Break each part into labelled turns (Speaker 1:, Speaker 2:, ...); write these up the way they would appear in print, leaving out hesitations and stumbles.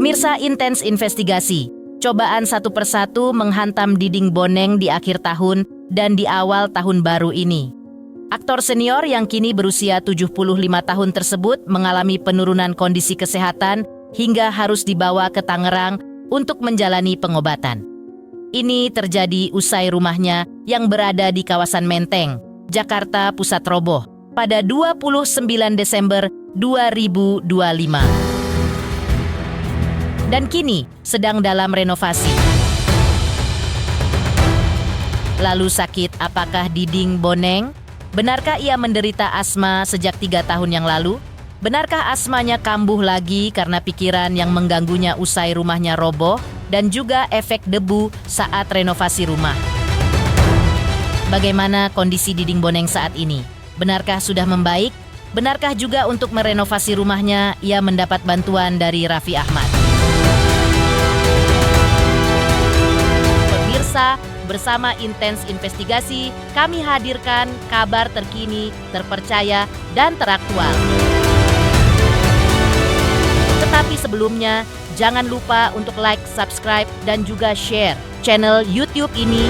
Speaker 1: Pemirsa Intens Investigasi, cobaan satu persatu menghantam Diding Boneng di akhir tahun dan di awal tahun baru ini. Aktor senior yang kini berusia 75 tahun tersebut mengalami penurunan kondisi kesehatan hingga harus dibawa ke Tangerang untuk menjalani pengobatan. Ini terjadi usai rumahnya yang berada di kawasan Menteng, Jakarta Pusat roboh pada 29 Desember 2025. Dan kini sedang dalam renovasi. Lalu sakit apakah Diding Boneng? Benarkah ia menderita asma sejak 3 tahun yang lalu? Benarkah asmanya kambuh lagi karena pikiran yang mengganggunya usai rumahnya roboh dan juga efek debu saat renovasi rumah? Bagaimana kondisi Diding Boneng saat ini? Benarkah sudah membaik? Benarkah juga untuk merenovasi rumahnya ia mendapat bantuan dari Raffi Ahmad? Pemirsa, bersama Intens Investigasi, kami hadirkan kabar terkini, terpercaya, dan teraktual. Tetapi sebelumnya, jangan lupa untuk like, subscribe, dan juga share channel YouTube ini.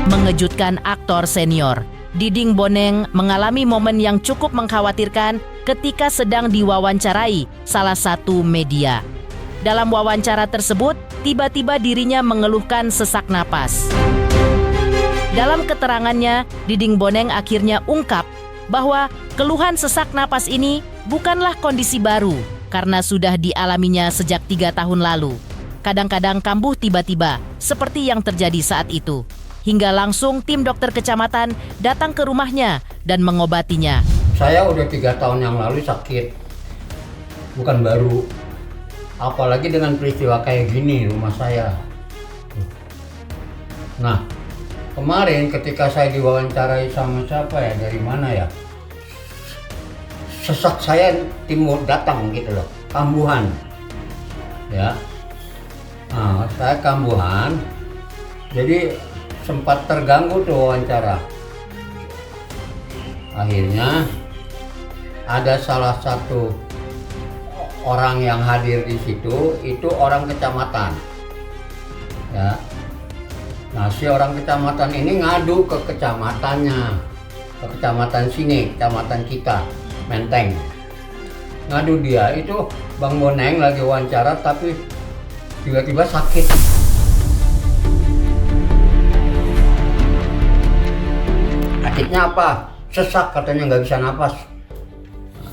Speaker 1: Mengejutkan aktor senior, Diding Boneng mengalami momen yang cukup mengkhawatirkan ketika sedang diwawancarai salah satu media. Dalam wawancara tersebut, tiba-tiba dirinya mengeluhkan sesak napas. Dalam keterangannya, Diding Boneng akhirnya ungkap bahwa keluhan sesak napas ini bukanlah kondisi baru karena sudah dialaminya sejak 3 tahun lalu. Kadang-kadang kambuh tiba-tiba, seperti yang terjadi saat itu. Hingga langsung tim dokter kecamatan datang ke rumahnya dan mengobatinya.
Speaker 2: Saya udah 3 tahun yang lalu sakit, bukan baru. Apalagi dengan peristiwa kayak gini rumah saya. Nah, kemarin ketika saya diwawancarai sama siapa ya, dari mana ya, sesak saya timur datang gitu loh, kambuhan. Ya, nah, saya kambuhan, jadi sempat terganggu tuh wawancara. Akhirnya ada salah satu orang yang hadir di situ, itu orang kecamatan. Ya. Nah, si orang kecamatan ini ngadu ke kecamatannya, ke kecamatan sini, kecamatan kita, Menteng. Ngadu dia, itu Bang Boneng lagi wawancara tapi tiba-tiba sakit. Sakitnya apa? Sesak, katanya nggak bisa napas.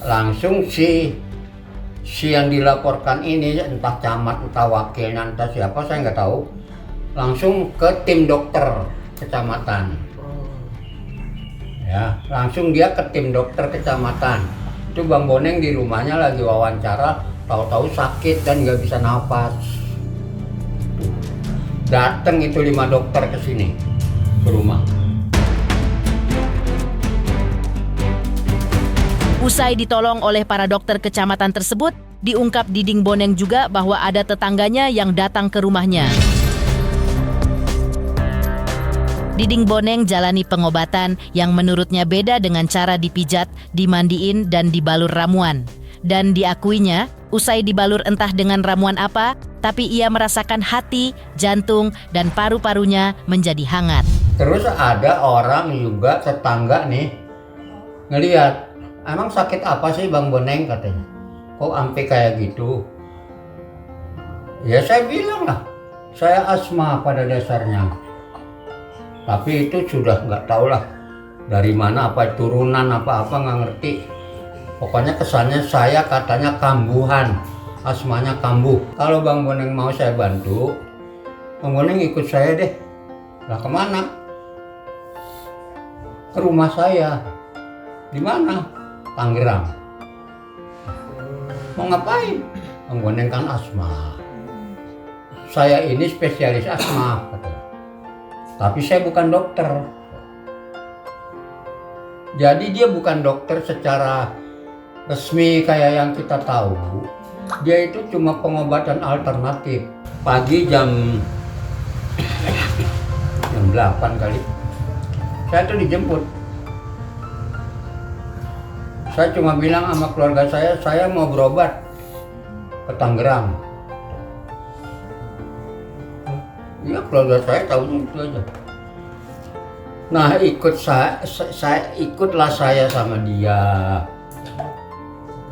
Speaker 2: Langsung si yang dilaporkan ini, entah camat, entah wakilnya, entah siapa, saya nggak tahu. Langsung ke tim dokter kecamatan. Ya, langsung dia ke tim dokter kecamatan. Itu Bang Boneng di rumahnya lagi wawancara, tahu-tahu sakit dan nggak bisa napas. Datang itu 5 dokter ke sini, ke rumah.
Speaker 1: Usai ditolong oleh para dokter kecamatan tersebut, diungkap Diding Boneng juga bahwa ada tetangganya yang datang ke rumahnya. Diding Boneng jalani pengobatan yang menurutnya beda dengan cara dipijat, dimandiin, dan dibalur ramuan. Dan diakuinya, usai dibalur entah dengan ramuan apa, tapi ia merasakan hati, jantung, dan paru-parunya menjadi hangat.
Speaker 2: Terus ada orang juga tetangga nih ngelihat, emang sakit apa sih Bang Boneng, katanya, kok ampe kayak gitu. Ya saya bilang lah, saya asma pada dasarnya. Tapi itu sudah nggak tahu lah dari mana, apa turunan apa-apa nggak ngerti. Pokoknya kesannya saya katanya kambuhan, asmanya kambuh. Kalau Bang Boneng mau saya bantu, Bang Boneng ikut saya deh. Lah kemana? Ke rumah saya. Di mana? Tangerang. Mau ngapain? Bang Boneng kan asma. Saya ini spesialis asma, katanya. Tapi saya bukan dokter. Jadi dia bukan dokter secara resmi kayak yang kita tahu. Dia itu cuma pengobatan alternatif. Pagi jam 8 kali. Saya tuh dijemput. Saya cuma bilang sama keluarga saya mau berobat ke Tangerang. Ya keluarga saya tahunya itu aja. Nah ikutlah saya sama dia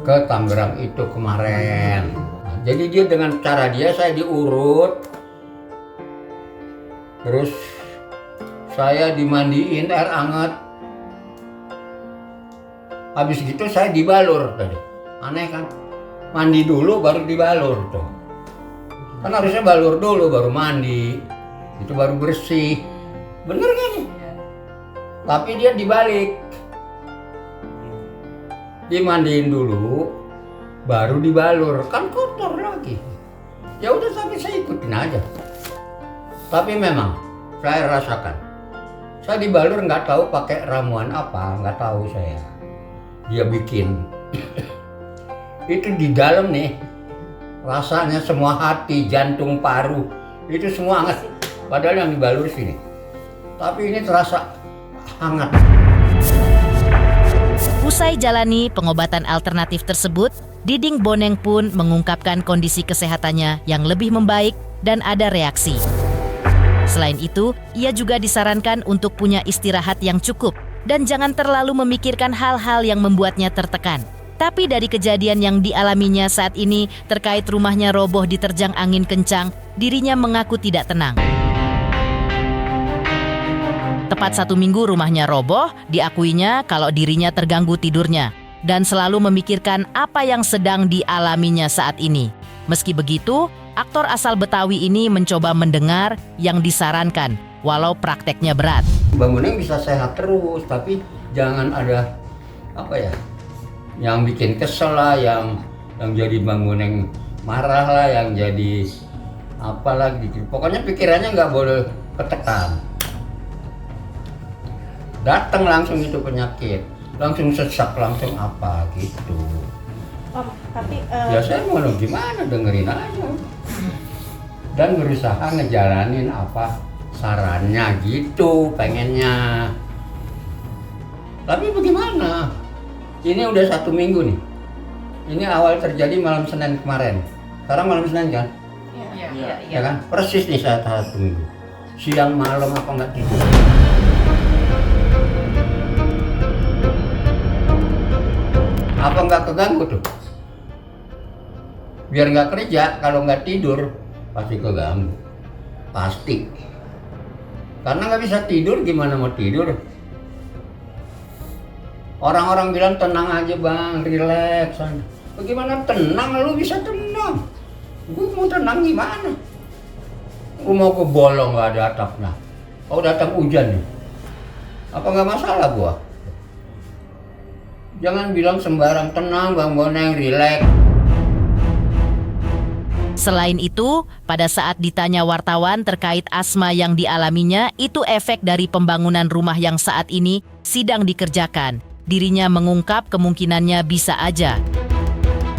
Speaker 2: ke Tangerang itu kemarin. Jadi dia dengan cara dia saya diurut, terus saya dimandiin air hangat. Habis gitu saya dibalur tadi. Aneh kan? Mandi dulu baru dibalur tuh. Kan harusnya balur dulu baru mandi. Itu baru bersih. Bener kan? Tapi dia dibalik. Dimandiin dulu baru dibalur. Kan kotor lagi. Ya udah tapi saya ikutin aja. Tapi memang saya rasakan. Saya dibalur nggak tahu pakai ramuan apa, nggak tahu saya. Dia bikin itu di dalam nih rasanya semua hati, jantung, paru itu semua hangat, padahal yang dibalur sini tapi ini terasa hangat.
Speaker 1: Usai jalani pengobatan alternatif tersebut, Diding Boneng pun mengungkapkan kondisi kesehatannya yang lebih membaik dan ada reaksi. Selain itu, ia juga disarankan untuk punya istirahat yang cukup dan jangan terlalu memikirkan hal-hal yang membuatnya tertekan. Tapi dari kejadian yang dialaminya saat ini terkait rumahnya roboh diterjang angin kencang, dirinya mengaku tidak tenang. Tepat 1 minggu rumahnya roboh, diakuinya kalau dirinya terganggu tidurnya dan selalu memikirkan apa yang sedang dialaminya saat ini. Meski begitu, aktor asal Betawi ini mencoba mendengar yang disarankan, walau prakteknya berat.
Speaker 2: Bang Boneng bisa sehat terus, tapi jangan ada yang bikin kesel lah, yang jadi Bang Boneng marah lah, yang jadi apalah gitu. Pokoknya pikirannya nggak boleh ketekan. Datang langsung itu penyakit, langsung sesak, langsung apa gitu.
Speaker 3: Tapi
Speaker 2: Ya saya mau gimana, dengerin aja dan berusaha ngejalanin apa sarannya gitu pengennya. Tapi bagaimana? Ini udah 1 minggu nih. Ini awal terjadi malam Senin kemarin. Sekarang malam Senin kan?
Speaker 3: Iya.
Speaker 2: Ya kan? Persis nih saat 1 minggu. Siang malam apa nggak tidur? Apa nggak keganggu tuh? Biar nggak kerja, kalau nggak tidur pasti keganggu. Pasti. Karena nggak bisa tidur, gimana mau tidur? Orang-orang bilang tenang aja bang, relax. Bagaimana tenang? Lu bisa tenang. Gue mau tenang gimana? Rumah gue bolong, nggak ada atapnya. Kalau datang hujan nih, apa nggak masalah gua? Jangan bilang sembarang tenang Bang Boneng, relax.
Speaker 1: Selain itu, pada saat ditanya wartawan terkait asma yang dialaminya, itu efek dari pembangunan rumah yang saat ini sedang dikerjakan. Dirinya mengungkap kemungkinannya bisa aja.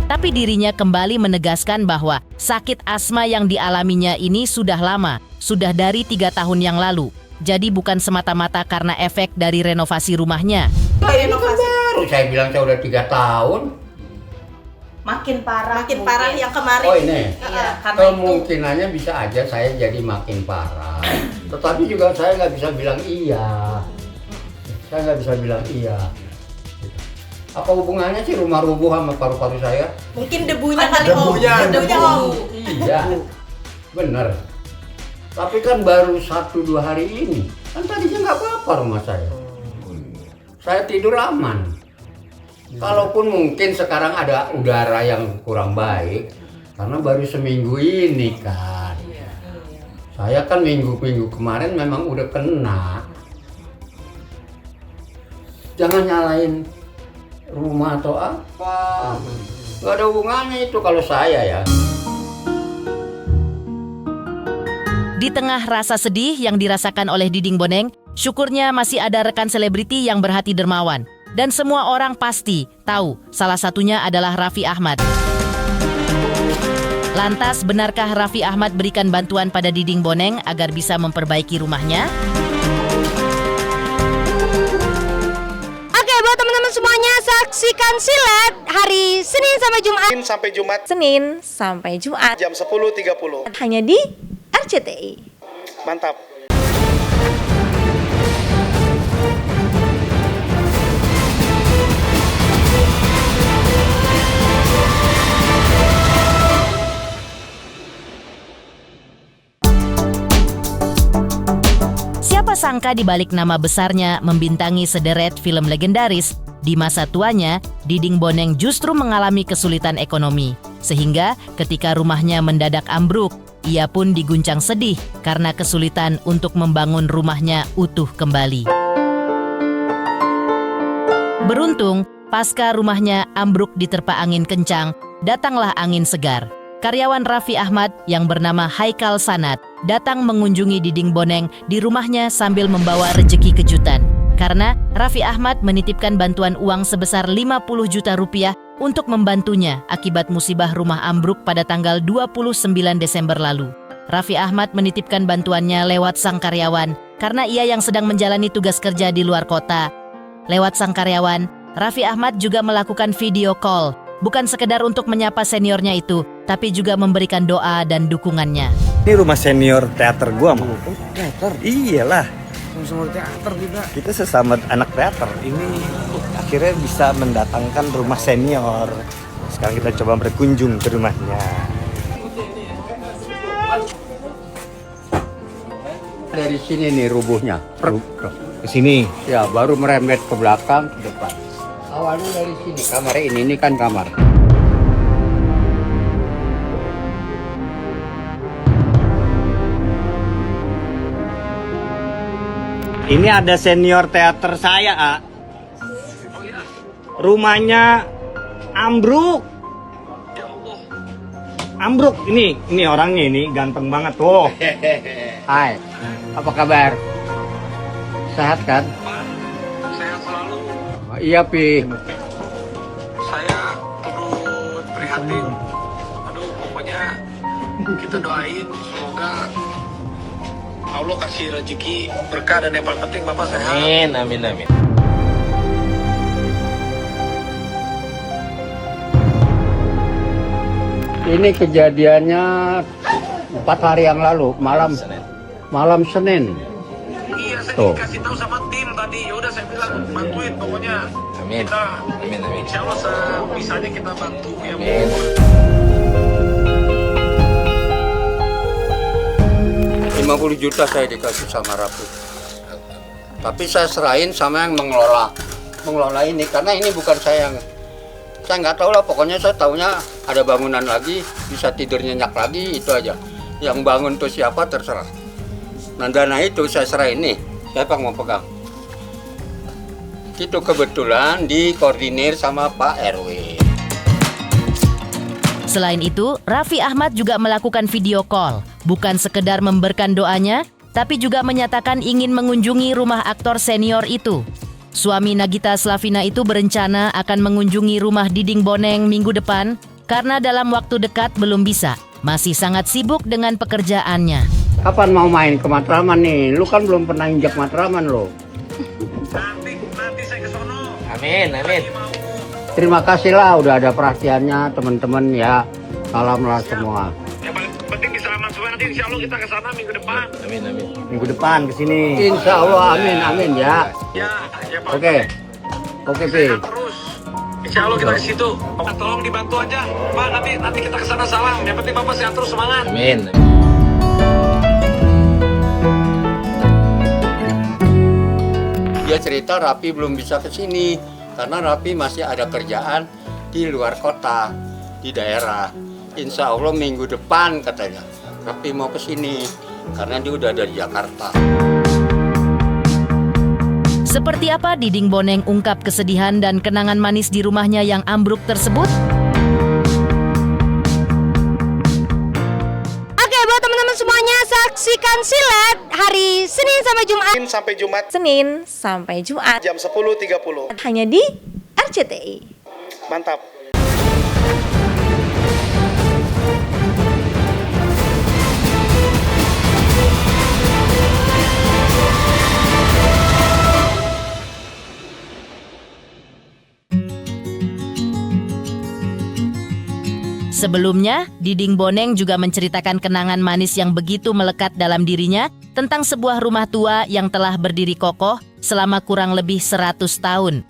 Speaker 1: Tapi dirinya kembali menegaskan bahwa sakit asma yang dialaminya ini sudah lama, sudah dari 3 tahun yang lalu. Jadi bukan semata-mata karena efek dari renovasi rumahnya.
Speaker 2: Ini kan baru, saya bilang saya udah 3 tahun.
Speaker 3: Makin parah yang kemarin.
Speaker 2: Oh ini,
Speaker 3: Iya, karena
Speaker 2: kemungkinannya bisa aja saya jadi makin parah. Tetapi juga saya nggak bisa bilang iya. Saya nggak bisa bilang iya. Apa hubungannya sih rumah rubuh sama paru-paru saya?
Speaker 3: mungkin debunya kali
Speaker 4: Debunya,
Speaker 3: Om.
Speaker 2: Iya, bener. Tapi kan baru 1-2 hari ini. Kan tadinya nggak apa-apa rumah saya. Saya tidur aman. Kalaupun mungkin sekarang ada udara yang kurang baik, karena baru seminggu ini kan. Saya kan minggu-minggu kemarin memang udah kena. Jangan nyalain rumah atau apa. Gak ada hubungannya itu kalau saya ya.
Speaker 1: Di tengah rasa sedih yang dirasakan oleh Diding Boneng, syukurnya masih ada rekan selebriti yang berhati dermawan. Dan semua orang pasti tahu salah satunya adalah Raffi Ahmad. Lantas, benarkah Raffi Ahmad berikan bantuan pada Diding Boneng agar bisa memperbaiki rumahnya?
Speaker 4: Oke, buat teman-teman semuanya, saksikan Silet hari Senin sampai Jumat.
Speaker 3: Senin sampai Jumat.
Speaker 4: Jam 10.30.
Speaker 3: Hanya di RCTI.
Speaker 4: Mantap.
Speaker 1: Siapa sangka di balik nama besarnya membintangi sederet film legendaris, di masa tuanya, Diding Boneng justru mengalami kesulitan ekonomi. Sehingga ketika rumahnya mendadak ambruk, ia pun diguncang sedih karena kesulitan untuk membangun rumahnya utuh kembali. Beruntung, pasca rumahnya ambruk diterpa angin kencang, datanglah angin segar. Karyawan Raffi Ahmad yang bernama Haikal Sanat datang mengunjungi Diding Boneng di rumahnya sambil membawa rejeki kejutan. Karena Raffi Ahmad menitipkan bantuan uang sebesar 50 juta rupiah untuk membantunya akibat musibah rumah ambruk pada tanggal 29 Desember lalu. Raffi Ahmad menitipkan bantuannya lewat sang karyawan karena ia yang sedang menjalani tugas kerja di luar kota. Lewat sang karyawan, Raffi Ahmad juga melakukan video call. Bukan sekedar untuk menyapa seniornya itu, tapi juga memberikan doa dan dukungannya.
Speaker 5: Ini rumah senior teater gua mah.
Speaker 6: Teater?
Speaker 5: Iyalah.
Speaker 6: Sama teater juga.
Speaker 5: Kita sesama anak teater. Ini akhirnya bisa mendatangkan rumah senior. Sekarang kita coba berkunjung ke rumahnya.
Speaker 2: Dari sini nih rubuhnya.
Speaker 5: Ke sini.
Speaker 2: Ya, baru merembet ke belakang, ke depan. Awalnya dari sini, kamar ini kan kamar.
Speaker 5: Ini ada senior teater saya, A. Rumahnya ambruk. Ambruk, ini orangnya ini ganteng banget tuh.
Speaker 2: Hai, apa kabar? Sehat kan?
Speaker 6: Saya selalu,
Speaker 2: Iya, Pi.
Speaker 6: saya turut prihatin. Aduh, pokoknya kita doain semoga Allah kasih rezeki berkah dan yang paling penting Bapak sehat.
Speaker 5: Amin.
Speaker 2: Ini kejadiannya 4 hari yang lalu, malam Senin.
Speaker 6: Iya, saya
Speaker 2: Tuh.
Speaker 6: dikasih tahu sama tim tadi. Ya udah saya bilang bantuin pokoknya.
Speaker 5: Amin.
Speaker 6: Kita,
Speaker 5: Amin.
Speaker 6: Insya Allah sebisanya kita bantu ya.
Speaker 5: Amin.
Speaker 6: Bu.
Speaker 2: 50 juta saya dikasih sama Raffi. Tapi saya serahin sama yang mengelola ini, karena ini bukan saya nggak tahu lah, pokoknya saya taunya ada bangunan lagi, bisa tidur nyenyak lagi, itu aja. Yang bangun tuh siapa terserah. Nah, dana itu saya serahin nih, siapa yang mau pegang? Itu kebetulan dikoordinir sama Pak RW.
Speaker 1: Selain itu, Raffi Ahmad juga melakukan video call. Bukan sekedar memberikan doanya, tapi juga menyatakan ingin mengunjungi rumah aktor senior itu. Suami Nagita Slavina itu berencana akan mengunjungi rumah Diding Boneng minggu depan karena dalam waktu dekat belum bisa. Masih sangat sibuk dengan pekerjaannya.
Speaker 2: Kapan mau main ke Matraman nih? Lu kan belum pernah injak Matraman lo.
Speaker 6: Nanti saya ke sono.
Speaker 5: Amin.
Speaker 2: Terima kasih lah udah ada perhatiannya teman-teman ya. Salam lah semua.
Speaker 6: Yang paling penting bisa aman semua. Nanti insya Allah kita ke sana minggu depan.
Speaker 5: Amin. Minggu depan ke sini.
Speaker 2: Insya Allah, amin ya.
Speaker 6: Ya Pak.
Speaker 2: Oke, Pi.
Speaker 6: Terus. Insya Allah kita ke situ. Bapak tolong dibantu aja. Pak, nanti kita ke sana salam. Yang penting Bapak sehat terus, semangat.
Speaker 5: Amin.
Speaker 2: Dia cerita Raffi belum bisa ke sini karena Raffi masih ada kerjaan di luar kota, di daerah. Insya Allah minggu depan katanya Raffi mau ke sini karena dia udah dari Jakarta.
Speaker 1: Seperti apa Diding Boneng ungkap kesedihan dan kenangan manis di rumahnya yang ambruk tersebut?
Speaker 4: Oke, buat teman-teman semuanya, saksikan Saksikan Silet hari Senin sampai Jumat.
Speaker 3: Senin sampai Jumat
Speaker 7: Jam 10.30.
Speaker 3: hanya di RCTI.
Speaker 7: Mantap.
Speaker 1: Sebelumnya, Diding Boneng juga menceritakan kenangan manis yang begitu melekat dalam dirinya tentang sebuah rumah tua yang telah berdiri kokoh selama kurang lebih 100 tahun.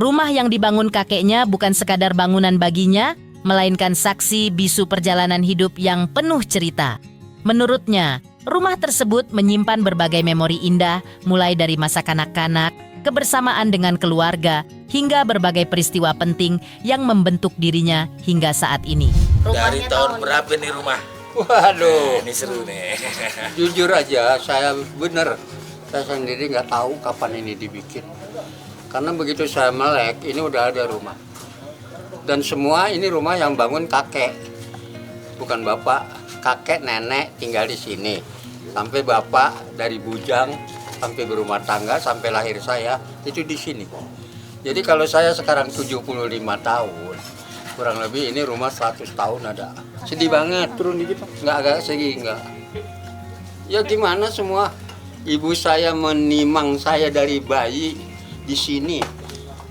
Speaker 1: Rumah yang dibangun kakeknya bukan sekadar bangunan baginya, melainkan saksi bisu perjalanan hidup yang penuh cerita. Menurutnya, rumah tersebut menyimpan berbagai memori indah, mulai dari masa kanak-kanak, kebersamaan dengan keluarga, hingga berbagai peristiwa penting yang membentuk dirinya hingga saat ini.
Speaker 8: Dari tahun berapa nih rumah?
Speaker 2: Waduh,
Speaker 8: Ini seru nih.
Speaker 2: jujur aja saya sendiri nggak tahu kapan ini dibikin. Karena begitu saya melek, ini udah ada rumah. Dan semua ini rumah yang bangun kakek, bukan bapak. Kakek nenek tinggal di sini. Sampai bapak dari bujang sampai berumah tangga sampai lahir saya itu di sini. Jadi kalau saya sekarang 75 tahun, kurang lebih ini rumah 100 tahun ada. Sedih banget. Turun dikit Pak. Nggak agak sedih, nggak. Ya gimana semua. Ibu saya menimang saya dari bayi di sini.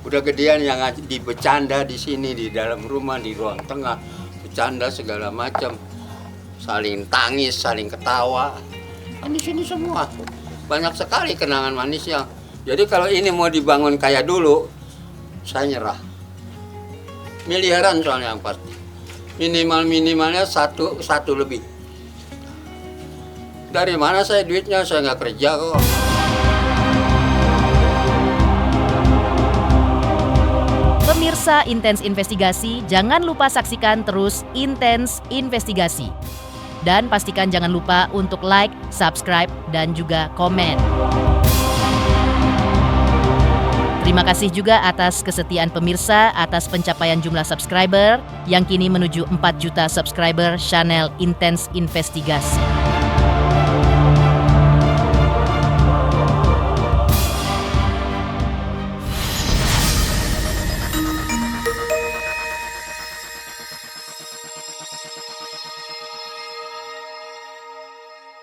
Speaker 2: Udah gedean yang dibecanda di sini, di dalam rumah, di ruang tengah. Bercanda segala macam. Saling tangis, saling ketawa. Kan di sini semua. Banyak sekali kenangan manisnya. Jadi kalau ini mau dibangun kayak dulu, saya nyerah. Miliaran soalnya yang pasti. Minimalnya satu lebih. Dari mana saya duitnya? Saya nggak kerja kok.
Speaker 1: Pemirsa Intens Investigasi, jangan lupa saksikan terus Intens Investigasi. Dan pastikan jangan lupa untuk like, subscribe, dan juga komen. Terima kasih juga atas kesetiaan pemirsa atas pencapaian jumlah subscriber yang kini menuju 4 juta subscriber channel Intens Investigasi.